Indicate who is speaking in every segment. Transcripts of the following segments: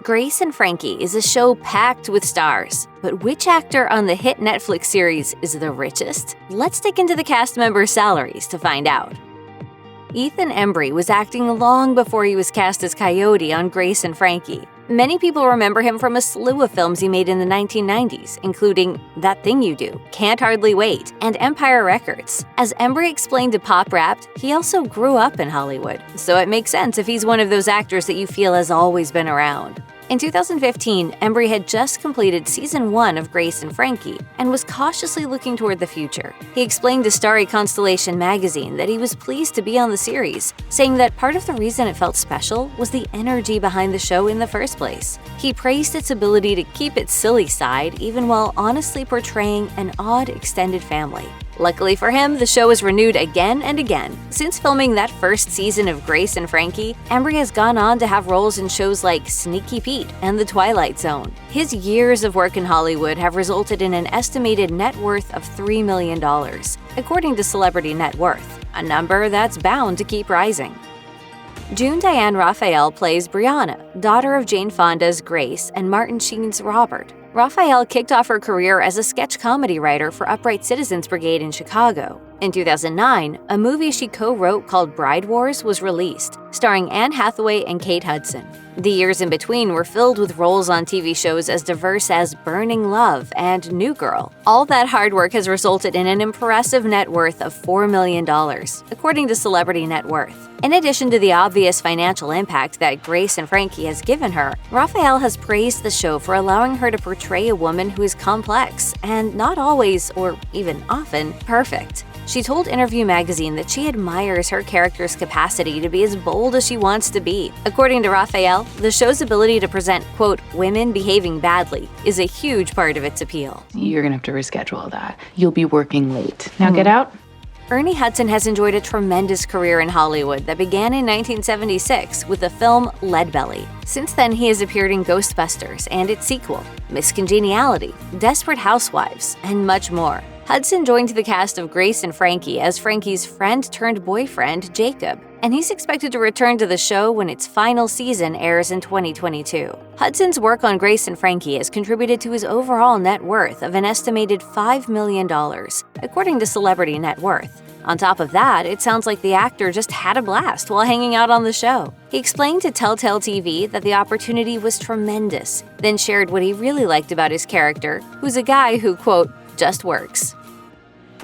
Speaker 1: Grace and Frankie is a show packed with stars. But which actor on the hit Netflix series is the richest? Let's dig into the cast members' salaries to find out. Ethan Embry was acting long before he was cast as Coyote on Grace and Frankie. Many people remember him from a slew of films he made in the 1990s, including That Thing You Do, Can't Hardly Wait, and Empire Records. As Embry explained to Pop Wrapped, he also grew up in Hollywood, so it makes sense if he's one of those actors that you feel has always been around. In 2015, Embry had just completed Season 1 of Grace and Frankie and was cautiously looking toward the future. He explained to Starry Constellation magazine that he was pleased to be on the series, saying that part of the reason it felt special was the energy behind the show in the first place. He praised its ability to keep its silly side even while honestly portraying an odd extended family. Luckily for him, the show was renewed again and again. Since filming that first season of Grace and Frankie, Embry has gone on to have roles in shows like Sneaky Pete and The Twilight Zone. His years of work in Hollywood have resulted in an estimated net worth of $3 million, according to Celebrity Net Worth, a number that's bound to keep rising. June Diane Raphael plays Brianna, daughter of Jane Fonda's Grace and Martin Sheen's Robert. Raphael kicked off her career as a sketch comedy writer for Upright Citizens Brigade in Chicago. In 2009, a movie she co-wrote called Bride Wars was released, starring Anne Hathaway and Kate Hudson. The years in between were filled with roles on TV shows as diverse as Burning Love and New Girl. All that hard work has resulted in an impressive net worth of $4 million, according to Celebrity Net Worth. In addition to the obvious financial impact that Grace and Frankie has given her, Raphael has praised the show for allowing her to portray a woman who is complex and not always, or even often, perfect. She told Interview magazine that she admires her character's capacity to be as bold as she wants to be. According to Raphael, the show's ability to present, quote, women behaving badly is a huge part of its appeal.
Speaker 2: You're gonna have to reschedule that. You'll be working late. Now get out.
Speaker 1: Ernie Hudson has enjoyed a tremendous career in Hollywood that began in 1976 with the film Leadbelly. Since then, he has appeared in Ghostbusters and its sequel, Miss Congeniality, Desperate Housewives, and much more. Hudson joined the cast of Grace and Frankie as Frankie's friend-turned-boyfriend, Jacob, and he's expected to return to the show when its final season airs in 2022. Hudson's work on Grace and Frankie has contributed to his overall net worth of an estimated $5 million, according to Celebrity Net Worth. On top of that, it sounds like the actor just had a blast while hanging out on the show. He explained to Telltale TV that the opportunity was tremendous, then shared what he really liked about his character, who's a guy who, quote, just works.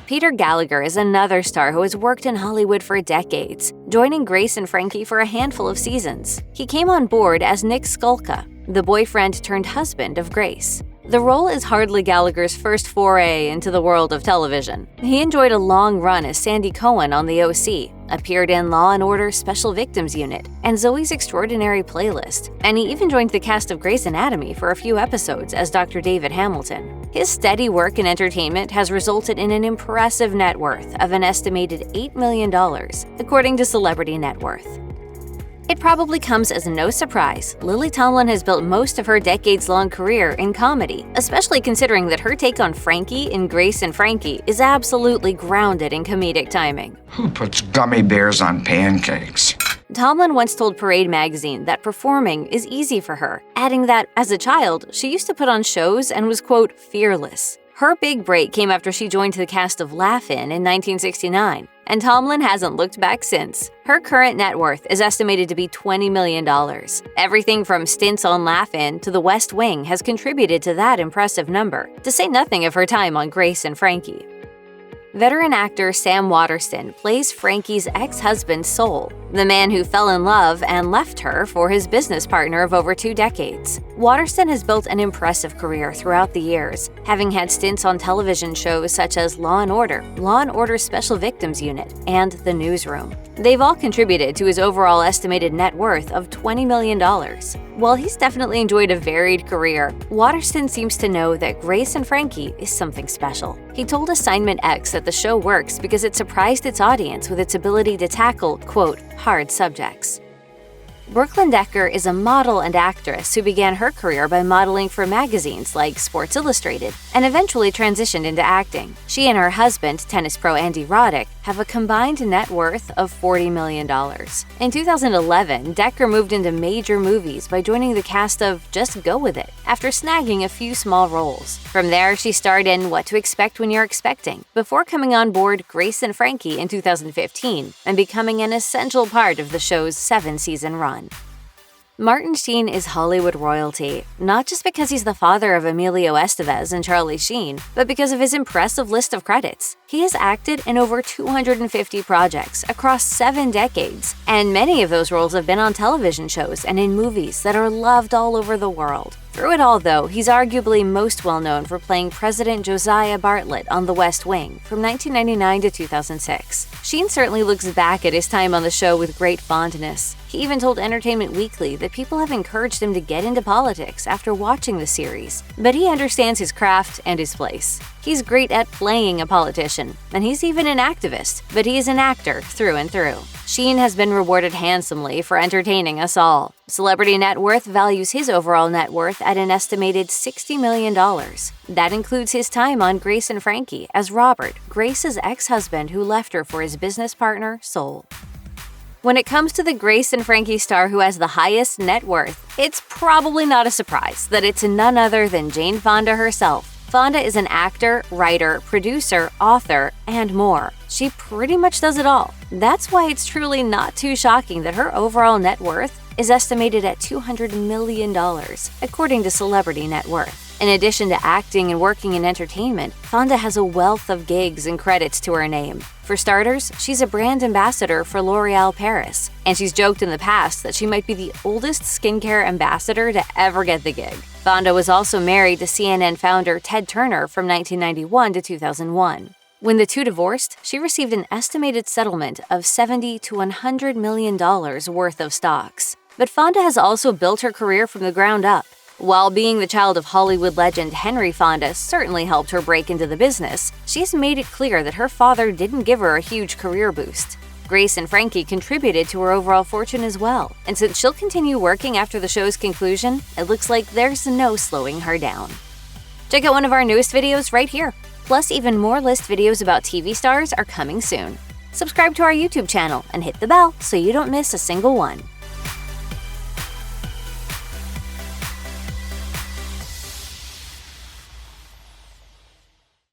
Speaker 1: Peter Gallagher is another star who has worked in Hollywood for decades, joining Grace and Frankie for a handful of seasons. He came on board as Nick Skulka, the boyfriend-turned-husband of Grace. The role is hardly Gallagher's first foray into the world of television. He enjoyed a long run as Sandy Cohen on The O.C., appeared in Law & Order Special Victims Unit, and Zoe's Extraordinary Playlist, and he even joined the cast of Grey's Anatomy for a few episodes as Dr. David Hamilton. His steady work in entertainment has resulted in an impressive net worth of an estimated $8 million, according to Celebrity Net Worth. It probably comes as no surprise, Lily Tomlin has built most of her decades-long career in comedy, especially considering that her take on Frankie in Grace and Frankie is absolutely grounded in comedic timing.
Speaker 3: Who puts gummy bears on pancakes?
Speaker 1: Tomlin once told Parade magazine that performing is easy for her, adding that, as a child, she used to put on shows and was, quote, fearless. Her big break came after she joined the cast of Laugh-In 1969, and Tomlin hasn't looked back since. Her current net worth is estimated to be $20 million. Everything from stints on Laugh-In to The West Wing has contributed to that impressive number, to say nothing of her time on Grace and Frankie. Veteran actor Sam Waterston plays Frankie's ex-husband Sol, the man who fell in love and left her for his business partner of over 2 decades. Waterston has built an impressive career throughout the years, having had stints on television shows such as Law & Order Special Victims Unit, and The Newsroom. They've all contributed to his overall estimated net worth of $20 million. While he's definitely enjoyed a varied career, Waterston seems to know that Grace and Frankie is something special. He told Assignment X that the show works because it surprised its audience with its ability to tackle, quote, hard subjects. Brooklyn Decker is a model and actress who began her career by modeling for magazines like Sports Illustrated and eventually transitioned into acting. She and her husband, tennis pro Andy Roddick, have a combined net worth of $40 million. In 2011, Decker moved into major movies by joining the cast of Just Go With It after snagging a few small roles. From there, she starred in What to Expect When You're Expecting, before coming on board Grace and Frankie in 2015 and becoming an essential part of the show's 7-season run. Martin Sheen is Hollywood royalty, not just because he's the father of Emilio Estevez and Charlie Sheen, but because of his impressive list of credits. He has acted in over 250 projects across 7 decades, and many of those roles have been on television shows and in movies that are loved all over the world. Through it all, though, he's arguably most well known for playing President Josiah Bartlet on The West Wing from 1999 to 2006. Sheen certainly looks back at his time on the show with great fondness. He even told Entertainment Weekly that people have encouraged him to get into politics after watching the series, but he understands his craft and his place. He's great at playing a politician, and he's even an activist, but he is an actor through and through. Sheen has been rewarded handsomely for entertaining us all. Celebrity Net Worth values his overall net worth at an estimated $60 million. That includes his time on Grace and Frankie as Robert, Grace's ex-husband who left her for his business partner, Sol. When it comes to the Grace and Frankie star who has the highest net worth, it's probably not a surprise that it's none other than Jane Fonda herself. Fonda is an actor, writer, producer, author, and more. She pretty much does it all. That's why it's truly not too shocking that her overall net worth is estimated at $200 million, according to Celebrity Net Worth. In addition to acting and working in entertainment, Fonda has a wealth of gigs and credits to her name. For starters, she's a brand ambassador for L'Oréal Paris, and she's joked in the past that she might be the oldest skincare ambassador to ever get the gig. Fonda was also married to CNN founder Ted Turner from 1991 to 2001. When the two divorced, she received an estimated settlement of $70 to $100 million worth of stocks. But Fonda has also built her career from the ground up. While being the child of Hollywood legend Henry Fonda certainly helped her break into the business, she's made it clear that her father didn't give her a huge career boost. Grace and Frankie contributed to her overall fortune as well, and since she'll continue working after the show's conclusion, it looks like there's no slowing her down. Check out one of our newest videos right here. Plus, even more list videos about TV stars are coming soon. Subscribe to our YouTube channel and hit the bell so you don't miss a single one.